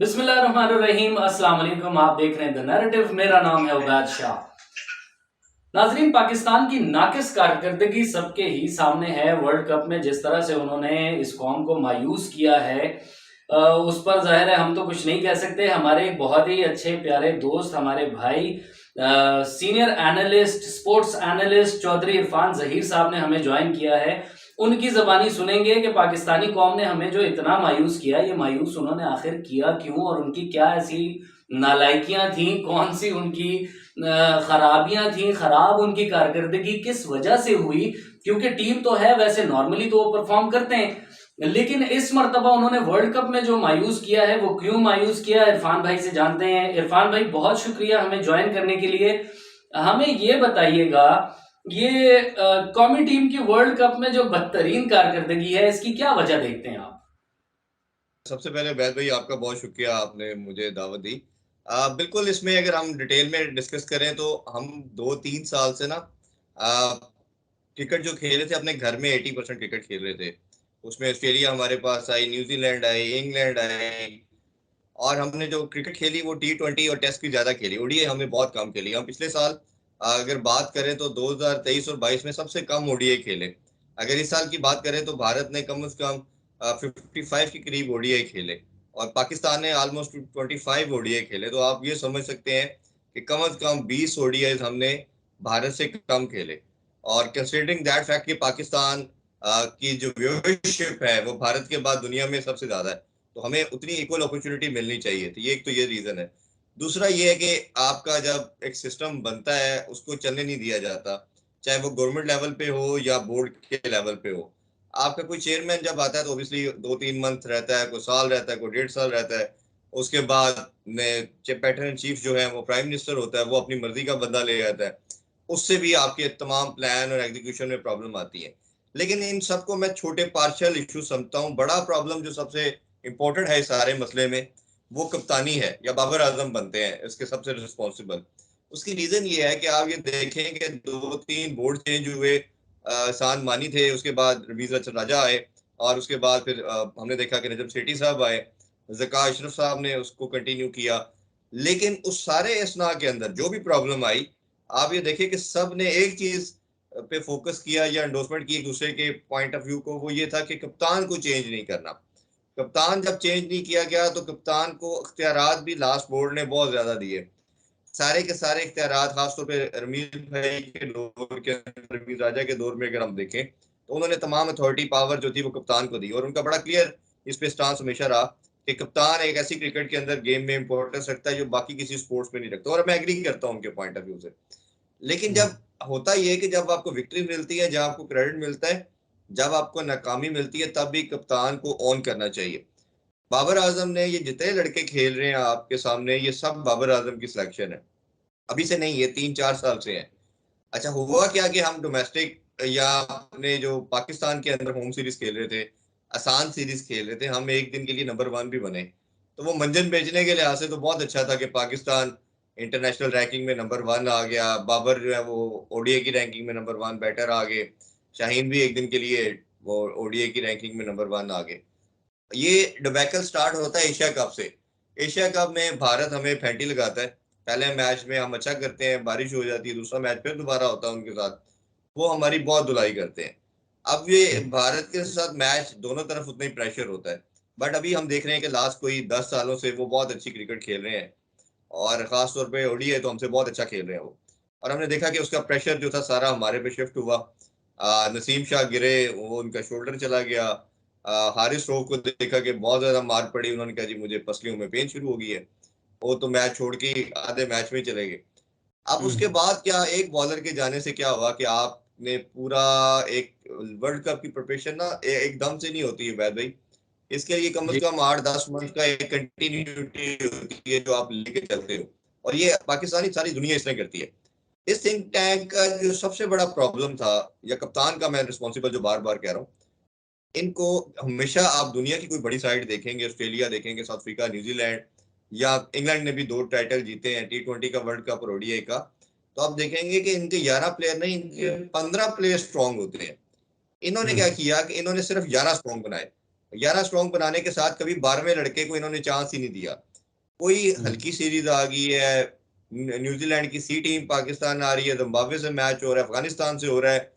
बिस्मिल्लाहिर्रहमानिर्रहीम। अस्सलाम वालेकुम। आप देख रहे हैं द नैरेटिव। मेरा नाम है उबैद शाह। नाजरीन, पाकिस्तान की नाकिस कारकर्दगी सबके ही सामने है। वर्ल्ड कप में जिस तरह से उन्होंने इस कौम को मायूस किया है, उस पर जाहिर है हम तो कुछ नहीं कह सकते। हमारे एक बहुत ही अच्छे प्यारे दोस्त, हमारे भाई, senior analyst, sports analyst Chaudhary Irfan Zaheer साहब ने हमें ज्वाइन किया है। उनकी जबानी सुनेंगे कि पाकिस्तानी कौम ने हमें जो इतना मायूस किया, ये मायूस उन्होंने आखिर किया क्यों, और उनकी क्या ऐसी नालायकियां थी, कौन सी उनकी खराबियां थी, खराब उनकी कारकर्दगी किस वजह से हुई। क्योंकि टीम तो है, वैसे नॉर्मली तो वो परफॉर्म करते हैं, लेकिन इस मर्तबा उन्होंने वर्ल्ड कप में जो मायूस किया है, वो क्यों मायूस किया, इरफान भाई से जानते हैं। इरफान भाई, बहुत शुक्रिया हमें ज्वाइन करने के लिए। हमें ये बताइएगा, ये कौमी टीम की वर्ल्ड कप में जो बदतरीन कारकर्दगी है, इसकी क्या वजह देखते हैं आप? सबसे पहले वैद भाई आपका बहुत शुक्रिया, आपने मुझे दावत दी। बिल्कुल, इसमें अगर हम डिटेल में डिस्कस करें तो हम 2-3 साल से ना क्रिकेट जो खेल रहे थे अपने घर में 80% क्रिकेट खेल रहे थे। उसमें ऑस्ट्रेलिया हमारे पास आई, न्यूजीलैंड आई, इंग्लैंड आई, और हमने जो क्रिकेट खेली वो T20 और टेस्ट की ज्यादा खेली। ओडीआई हमने बहुत कम खेली। हम पिछले साल अगर बात करें तो 2023 और 22 में सबसे कम ओडीआई खेले। अगर इस साल की बात करें तो भारत ने कम से कम 55 के करीब ओडीआई खेले और पाकिस्तान ने ऑलमोस्ट 25 ओडीआई खेले। तो आप ये समझ सकते हैं कि कम से कम 20 ओडीआई हमने भारत से कम खेले। और कंसिडरिंग दैट फैक्ट कि पाकिस्तान की जो व्यूअरशिप है वो भारत के बाद दुनिया में सबसे ज्यादा है, तो हमें उतनी इक्वल अपॉर्चुनिटी मिलनी चाहिए थी। ये एक तो ये रीजन है। दूसरा ये है कि आपका जब एक सिस्टम बनता है उसको चलने नहीं दिया जाता, चाहे वो गवर्नमेंट लेवल पे हो या बोर्ड के लेवल पे हो। आपका कोई चेयरमैन जब आता है तो ऑब्वियसली 2-3 मंथ रहता है, कोई साल रहता है, कोई 1.5 साल रहता है। उसके बाद में पैटर्न इन चीफ जो है वो प्राइम मिनिस्टर होता है, वो अपनी मर्जी का बंदा ले आता है। उससे भी आपके तमाम प्लान और एग्जीक्यूशन में प्रॉब्लम आती है। लेकिन इन सबको मैं छोटे पार्शियल इशू समझता हूँ। बड़ा प्रॉब्लम जो सबसे इंपॉर्टेंट है इस सारे मसले में, वो कप्तानी है या बाबर आजम बनते हैं इसके सबसे रिस्पॉन्सिबल। उसकी रीजन ये है कि आप ये देखें कि 2-3 बोर्ड चेंज हुए। एहसान मानी थे, उसके बाद रवीज राजा आए, और उसके बाद फिर हमने देखा कि नजम सेठी साहब आए, जका अशरफ साहब ने उसको कंटिन्यू किया। लेकिन उस सारे असना के अंदर जो भी प्रॉब्लम आई, आप ये देखिए कि सब ने एक चीज पे फोकस किया या एंडोर्समेंट की एक दूसरे के पॉइंट ऑफ व्यू को, वो ये था कि कप्तान को चेंज नहीं करना। कप्तान जब चेंज नहीं किया गया तो कप्तान को इख्तियारात भी लास्ट बोर्ड ने बहुत ज्यादा दिए। सारे के सारे इख्तियारात खासतौर पे रमीज भाई के दौर के अंदर, रमीज राजा के दौर में अगर हम देखें तो उन्होंने तमाम अथॉरिटी पावर जो थी वो कप्तान को दी, और उनका बड़ा क्लियर इस पे स्टांस हमेशा रहा कि कप्तान एक ऐसी क्रिकेट के अंदर गेम में इंपॉर्टेंस रखता है जो बाकी किसी स्पोर्ट्स में नहीं रखता, और मैं एग्री करता हूँ उनके पॉइंट ऑफ व्यू से। लेकिन जब होता यह है कि जब आपको विक्ट्री मिलती है, जब आपको क्रेडिट मिलता है, जब आपको नाकामी मिलती है, तब भी कप्तान को ऑन करना चाहिए। बाबर आजम ने ये जितने लड़के खेल रहे हैं आपके सामने, ये सब बाबर आजम की सिलेक्शन है। अभी से नहीं, ये 3-4 साल से है। अच्छा, हुआ क्या कि हम डोमेस्टिक या अपने जो पाकिस्तान के अंदर होम सीरीज खेल रहे थे, आसान सीरीज खेल रहे थे, हम एक दिन के लिए नंबर 1 भी बने। तो वो मंजन बेचने के लिहाज से तो बहुत अच्छा था कि पाकिस्तान इंटरनेशनल रैंकिंग में नंबर 1 आ गया। बाबर जो है वो ओडीआई की रैंकिंग में नंबर 1 बैटर आ गए। शाहीन भी एक दिन के लिए वो ओडीआई की रैंकिंग में नंबर 1 आ गए। ये डिबैकल स्टार्ट होता है एशिया कप से। एशिया कप में भारत हमें फैंटी लगाता है। पहले मैच में हम अच्छा करते हैं, बारिश हो जाती है, दूसरा मैच फिर दोबारा होता है उनके साथ, वो हमारी बहुत धुलाई करते हैं। अब ये भारत के साथ मैच दोनों तरफ उतना ही प्रेशर होता है। बट अभी हम देख रहे हैं कि लास्ट कोई 10 सालों से वो बहुत अच्छी क्रिकेट खेल रहे हैं, और खास तौर पे ओडीआई तो हमसे बहुत अच्छा खेल रहे हैं वो। और हमने देखा कि उसका प्रेशर जो था सारा हमारे पे शिफ्ट हुआ। नसीम शाह गिरे, वो उनका शोल्डर चला गया। हारिस रऊफ को देखा कि बहुत ज्यादा मार पड़ी, उन्होंने कहा जी मुझे पसलियों में पेन शुरू हो गई है। वो तो मैच छोड़ के ही आधे मैच में चले गए। अब उसके हम्म। बाद क्या, एक बॉलर के जाने से क्या हुआ कि आपने पूरा एक वर्ल्ड कप की प्रिपरेशन ना एकदम से नहीं होती है वैद भाई। इसके लिए कम से जी। कम 8-10 मंथ का एक कंटिन्यूटी होती है जो आप लेके चलते हो, और ये पाकिस्तानी सारी दुनिया इस तरह करती है। इस थिंक टैंक का जो सबसे बड़ा प्रॉब्लम था, या कप्तान का मैं रिस्पॉन्सिबल जो बार बार कह रहा हूँ, इनको हमेशा आप दुनिया की कोई बड़ी साइड देखेंगे, ऑस्ट्रेलिया देखेंगे, साउथ अफ्रीका, न्यूजीलैंड, या इंग्लैंड ने भी 2 टाइटल जीते हैं, T20 का वर्ल्ड कप और ओडीआई का। तो आप देखेंगे कि इनके 11 प्लेयर नहीं, इनके 15 प्लेयर स्ट्रांग होते हैं। इन्होंने क्या हम्म। किया कि इन्होंने सिर्फ 11 स्ट्रांग बनाए। 11 स्ट्रांग बनाने के साथ कभी 12वें लड़के को इन्होंने चांस ही नहीं दिया। कोई हल्की सीरीज आ गई है, न्यूजीलैंड की सी टीम पाकिस्तान आ रही है, जिम्बाब्वे से मैच हो रहा है, अफगानिस्तान से हो रहा है,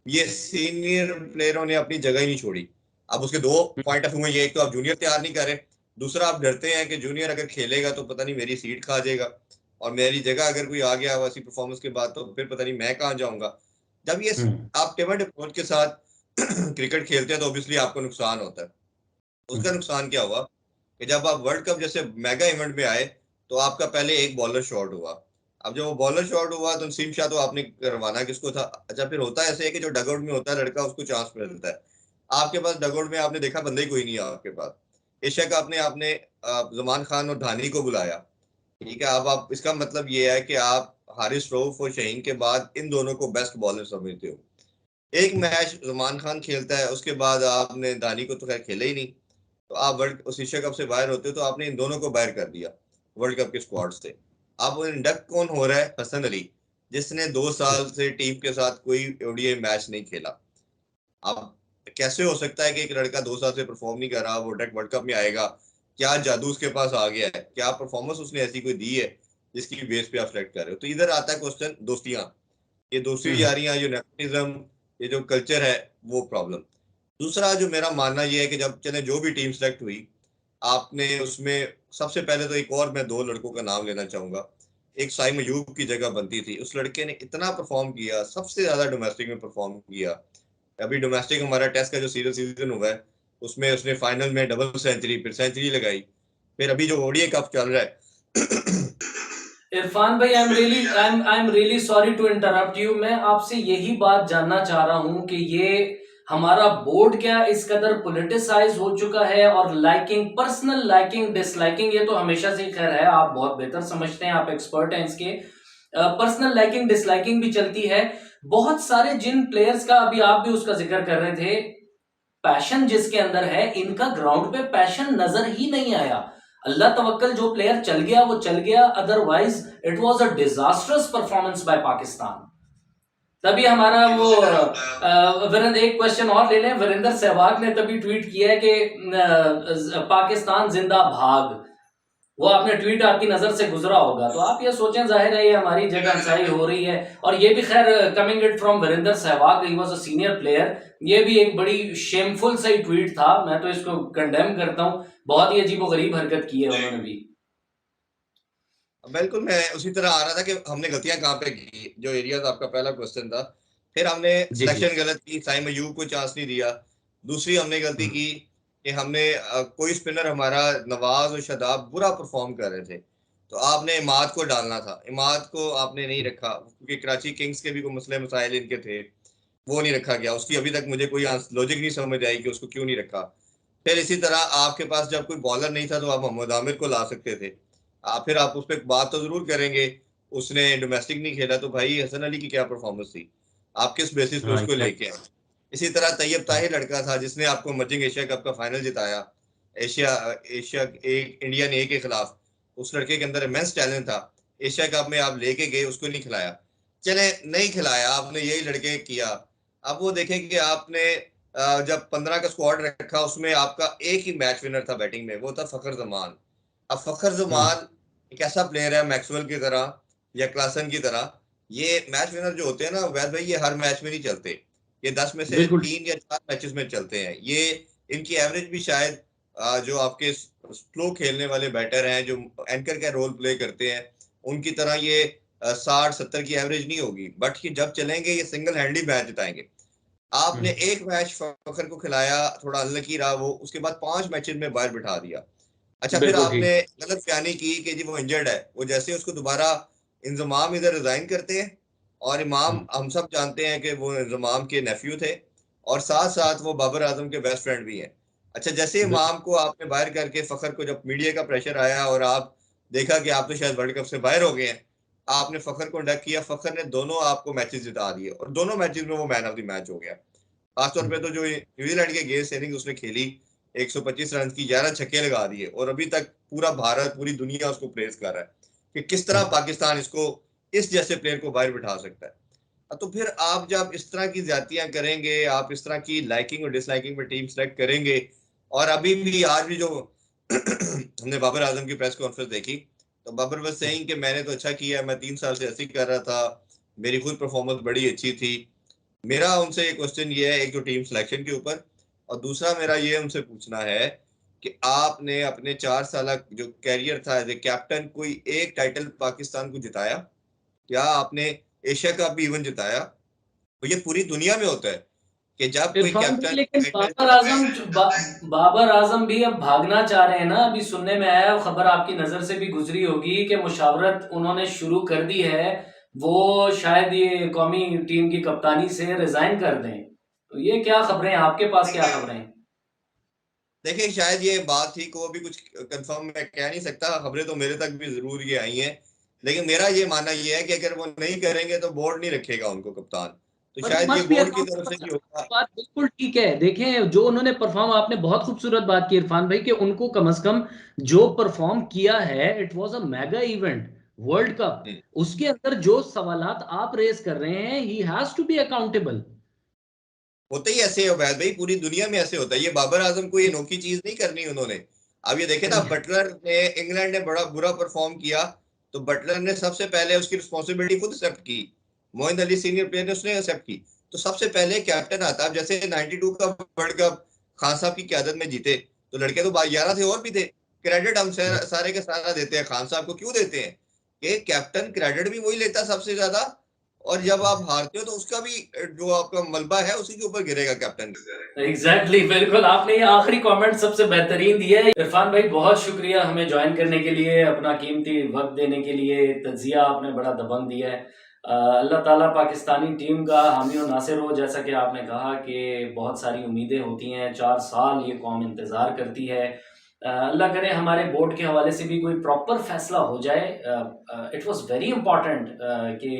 ये सीनियर प्लेयरों ने अपनी जगह ही नहीं छोड़ी। अब उसके दो पॉइंट ऑफ व्यू में ये, एक तो आप जूनियर तैयार नहीं कर रहे, दूसरा आप डरते हैं कि जूनियर अगर खेलेगा तो पता नहीं मेरी सीट खा जाएगा, और मेरी जगह अगर कोई आ गया वैसी परफॉर्मेंस के बाद तो फिर पता नहीं मैं कहाँ जाऊंगा। जब ये हम्म। आप टेबल अप्रोच के साथ क्रिकेट खेलते हैं तो ऑब्वियसली आपको नुकसान होता है। उसका हम्म। नुकसान क्या हुआ कि जब आप वर्ल्ड कप जैसे मेगा इवेंट में आए तो आपका पहले एक बॉलर शॉट हुआ। अब जब वो बॉलर शॉट हुआ तो नसीम शाह तो आपने करवाना किसको था। अच्छा, फिर होता ऐसे है कि जो डगआउट में होता है लड़का उसको चांस मिलता है। आपके पास डगआउट में आपने देखा बंदा ही कोई नहीं है आपके पास। एशिया कप ने आपने जमान खान और धानी को बुलाया। ठीक है, अब आप इसका मतलब ये है कि आप हारिस रऊफ और शहीन के बाद इन दोनों को बेस्ट बॉलर समझते हो। एक मैच जमान खान खेलता है, उसके बाद आपने धानी को तो खैर खेले ही नहीं, तो आप वर्ल्ड उस एशिया कप से बाहर होते हो, तो आपने इन दोनों को बाहर कर दिया वर्ल्ड कप के स्क्वाड से। अब इंडक्ट कौन हो रहा है? हसन अली, जिसने 2 साल से टीम के साथ कोई ओडीआई मैच नहीं खेला। अब कैसे हो सकता है कि एक लड़का 2 साल से परफॉर्म नहीं कर रहा, वो डायरेक्ट वर्ल्ड कप में आएगा? क्या जादू उसके पास आ गया है? क्या परफॉर्मेंस उसने ऐसी कोई दी है जिसकी बेस पे आप सेलेक्ट कर रहे हो? तो इधर आता है क्वेश्चन दोस्तियां, ये दोस्ती हम्म। यारियां, जो नेपोटिज्म, ये जो कल्चर है, वो प्रॉब्लम। दूसरा जो मेरा मानना ये है कि जब चले जो भी टीम सेलेक्ट हुई, आपने उसमें सबसे पहले तो एक और मैं दो लड़कों का नाम लेना चाहूंगा। एक साइम अयूब की जगह बनती थी, उस लड़के ने इतना परफॉर्म किया, सबसे ज्यादा डोमेस्टिक में परफॉर्म किया। अभी डोमेस्टिक हमारा टेस्ट का जो सीजन हुआ है उसमें उसने फाइनल में डबल सेंचुरी, फिर सेंचुरी लगाई। फिर अभी जो ओडीआई कप चल रहा है इरफान भाई, I am really sorry to interrupt you. मैं आपसे यही बात जानना चाह रहा हूं कि ये हमारा बोर्ड क्या इस कदर पॉलिटिसाइज हो चुका है, और लाइकिंग, पर्सनल लाइकिंग डिसलाइकिंग, ये तो हमेशा से ही खैर है, आप बहुत बेहतर समझते हैं, आप एक्सपर्ट हैं इसके। पर्सनल लाइकिंग डिसलाइकिंग भी चलती है। बहुत सारे जिन प्लेयर्स का अभी आप भी उसका जिक्र कर रहे थे, पैशन जिसके अंदर है, इनका ग्राउंड पे पैशन नजर ही नहीं आया। अल्लाह तवक्कल, जो प्लेयर चल गया वो चल गया, otherwise it was a disasters performance by Pakistan. तभी हमारा वो वीरेंद्र, एक क्वेश्चन और ले लें, वीरेंद्र सहवाग ने तभी ट्वीट किया है कि पाकिस्तान जिंदा भाग। वो आपने ट्वीट, आपकी नजर से गुजरा होगा, तो आप ये सोचें, जाहिर है ये हमारी जगहंसाई हो रही है। और ये भी खैर coming it from Virender Sehwag, he was a senior player, ये भी एक बड़ी शेमफुल सा ही ट्वीट था। मैं तो इसको कंडेम करता हूं, बहुत ही अजीबोगरीब हरकत की है उन्होंने भी। बिल्कुल, मैं उसी तरह आ रहा था कि हमने गलतियां कहाँ पे की, जो एरियाज आपका पहला क्वेश्चन था। फिर हमने जी जी। सिलेक्शन गलत की, साइम अयूब को चांस नहीं दिया। दूसरी हमने गलती हम्म। की कि हमने कोई स्पिनर हमारा, नवाज और शादाब बुरा परफॉर्म कर रहे थे, तो आपने इमाद को डालना था, इमाद को आपने नहीं रखा, क्योंकि कराची किंग्स के भी कोई मसले मसाइल इनके थे, वो नहीं रखा गया। उसकी अभी तक मुझे कोई लॉजिक नहीं समझ आई कि उसको क्यों नहीं रखा। फिर इसी तरह आपके पास जब कोई बॉलर नहीं था तो आप मोहम्मद आमिर को ला सकते थे। फिर आप उस पर बात तो जरूर करेंगे, उसने डोमेस्टिक नहीं खेला, तो भाई हसन अली की क्या परफॉर्मेंस थी, आप किस बेसिस पे हाँ, उसको लेके आए? इसी तरह तैयब ताहिर लड़का था जिसने आपको मर्जिंग एशिया कप का फाइनल जिताया, एशिया एशिया एक इंडियन ए के खिलाफ। उस लड़के के अंदर इमेंस टैलेंट था, एशिया कप में आप लेके गए, उसको नहीं खिलाया। चले, नहीं खिलाया आपने, यही लड़के किया। अब वो देखें कि आपने जब 15 का स्क्वाड रखा उसमें आपका एक ही मैच विनर था बैटिंग में, वो था फखर जमान। अब फखर हम्म। जमान एक ऐसा प्लेयर है मैक्सवेल की तरह या क्लासन की तरह, ये मैच विनर जो होते हैं ना वैद भाई, ये हर मैच में नहीं चलते, ये 10 में से बिल्कुल। 3 या 4 मैचेस में चलते हैं। ये इनकी एवरेज भी शायद जो आपके स्लो खेलने वाले बैटर हैं जो एंकर का रोल प्ले करते हैं, उनकी तरह ये 60-70 की एवरेज नहीं होगी, बट ये जब चलेंगे ये सिंगल हैंडली मैच जिताएंगे। आपने हम्म। एक मैच फखर को खिलाया, थोड़ा अनलकी रहा वो, उसके बाद 5 मैचेस में बाहर बिठा दिया। अच्छा, फिर बिल्कुल आपने ठीक। गलत बयानी की कि जी वो इंजर्ड है, वो जैसे उसको दोबारा इंजमाम इधर रिजाइन करते हैं, और इमाम हम्म। हम सब जानते हैं कि वो इंजमाम के नेफ्यू थे, और साथ साथ वो बाबर आजम के बेस्ट फ्रेंड भी हैं। अच्छा, जैसे बिल्कुल। इमाम को आपने बाहर करके फखर को, जब मीडिया का प्रेशर आया और आप देखा कि आप तो शायद वर्ल्ड कप से बाहर हो गए हैं, आपने फखर को डक किया, फखर ने दोनों आपको मैचेस जिता दिए, और दोनों मैचेस में वो मैन ऑफ द मैच हो गया। खासतौर पे हम्म। तो जो न्यूजीलैंड के अगेंस्ट इनिंग्स उसने खेली, 125 रन की 11 छक्के लगा दिए, और अभी तक पूरा भारत, पूरी दुनिया उसको प्रेज कर रहा है कि किस तरह हम्म। पाकिस्तान इसको, इस जैसे प्लेयर को बाहर बिठा सकता है। तो फिर आप जब इस तरह की ज्यादतियां करेंगे, आप इस तरह की लाइकिंग और डिसलाइकिंग में टीम सेलेक्ट करेंगे, और अभी भी आज भी जो हमने बाबर आजम की प्रेस कॉन्फ्रेंस देखी, तो बाबर वाज सेइंग कि मैंने तो अच्छा किया, मैं 3 साल से ऐसे ही कर रहा था, मेरी खुद परफॉर्मेंस बड़ी अच्छी थी। मेरा उनसे एक क्वेश्चन ये है, एक तो टीम सिलेक्शन के ऊपर, और दूसरा मेरा ये उनसे पूछना है कि आपने अपने 4 साल जो कैरियर था एज ए कैप्टन कोई एक टाइटल पाकिस्तान को जिताया, या आपने एशिया कप भी इवन जिताया? तो ये पूरी दुनिया में होता है कि जब कोई इरफान भाई, कैप्टन लेकिन टाइटल जीतता है। बाबर आजम भी अब भागना चाह रहे हैं ना। अभी सुनने में आया, खबर आपकी नजर से भी गुजरी होगी कि मुशावरत उन्होंने शुरू कर दी है, वो शायद ये कौमी टीम की कप्तानी से रिजाइन कर दें। तो ये क्या खबरें, आपके पास क्या खबरें? देखिए, शायद ये बात थी को भी कुछ कंफर्म मैं कह नहीं सकता, खबरें तो मेरे तक भी जरूर ये आई हैं, लेकिन मेरा ये मानना ये है कि अगर वो नहीं करेंगे तो बोर्ड नहीं रखेगा उनको कप्तान, तो बट शायद ये मस्ट बी बोर्ड की तरफ से भी होगा। बात बिल्कुल ठीक है। देखें, जो उन्होंने परफॉर्म, आपने बहुत खूबसूरत बात की इरफान भाई, कि उनको कम से कम जो परफॉर्म किया है, it was a mega event, world cup. Hmm, उसके अंदर जो सवालात आप रेज कर रहे हैं, he has to be accountable. होता ही ऐसे है उबैद भाई, पूरी दुनिया में ऐसे होता है। ये बाबर आजम को ये अनोखी चीज नहीं करनी उन्होंने। अब ये देखे ना, बटलर ने, इंग्लैंड ने बड़ा बुरा परफॉर्म किया, तो बटलर ने सबसे पहले उसकी रिस्पॉन्सिबिलिटी खुद एक्सेप्ट की। मोइन अली सीनियर प्लेयर ने उसने एक्सेप्ट की। तो सबसे पहले कैप्टन आता है। अब जैसे 92 का वर्ल्ड कप खान साहब की क्यादत में जीते, तो लड़के तो 11 थे और भी थे। क्रेडिट हम सारे के सारा देते हैं खान साहब को, क्यों देते हैं कि कैप्टन क्रेडिट भी वही लेता सबसे ज्यादा, और जब आप हारते हो तो उसका भी जो आपका मलबा है उसी के ऊपर गिरेगा कैप्टन। एग्जैक्टली, बिल्कुल आपने ये आखिरी कमेंट सबसे बेहतरीन दिया है। इरफान भाई, बहुत शुक्रिया हमें ज्वाइन करने के लिए, अपना कीमती वक्त देने के लिए। तजिया आपने बड़ा दबंग दिया है। अल्लाह ताला पाकिस्तानी टीम का हामी और नासिर हो। जैसा कि आपने कहा कि बहुत सारी उम्मीदें होती हैं, 4 साल ये कौम इंतज़ार करती है। अल्लाह करे हमारे बोर्ड के हवाले से भी कोई प्रॉपर फैसला हो जाए। इट वाज वेरी इंपॉर्टेंट कि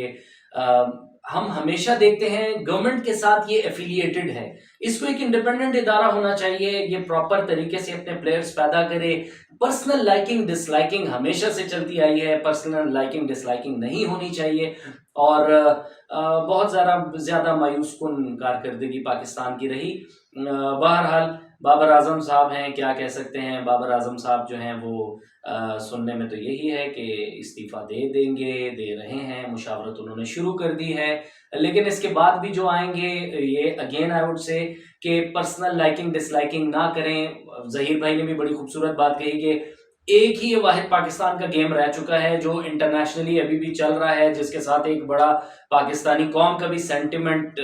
हम हमेशा देखते हैं गवर्नमेंट के साथ ये एफिलिएटेड है, इसको एक इंडिपेंडेंट इदारा होना चाहिए, ये प्रॉपर तरीके से अपने प्लेयर्स पैदा करे। पर्सनल लाइकिंग डिसलाइकिंग हमेशा से चलती आई है, पर्सनल लाइकिंग डिसलाइकिंग नहीं होनी चाहिए। और बहुत ज़्यादा मायूस कुन कारकर्दगी पाकिस्तान की रही। बहरहाल बाबर आजम साहब हैं, क्या कह सकते हैं। बाबर आजम साहब जो हैं वो सुनने में तो यही है कि इस्तीफ़ा दे देंगे, दे रहे हैं, मुशावरत उन्होंने शुरू कर दी है। लेकिन इसके बाद भी जो आएंगे, ये अगेन आई वुड से कि पर्सनल लाइकिंग डिसलाइकिंग ना करें। ज़हीर भाई ने भी बड़ी खूबसूरत बात कही कि एक ही वाहिद पाकिस्तान का गेम रह चुका है जो इंटरनेशनली अभी भी चल रहा है, जिसके साथ एक बड़ा पाकिस्तानी कौम का भी सेंटिमेंट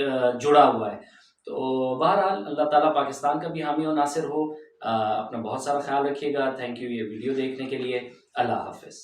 जुड़ा हुआ है। तो बहरहाल अल्लाह ताला पाकिस्तान का भी हामी और नासिर हो। अपना बहुत सारा ख्याल रखिएगा। थैंक यू ये वीडियो देखने के लिए। अल्लाह हाफिज़।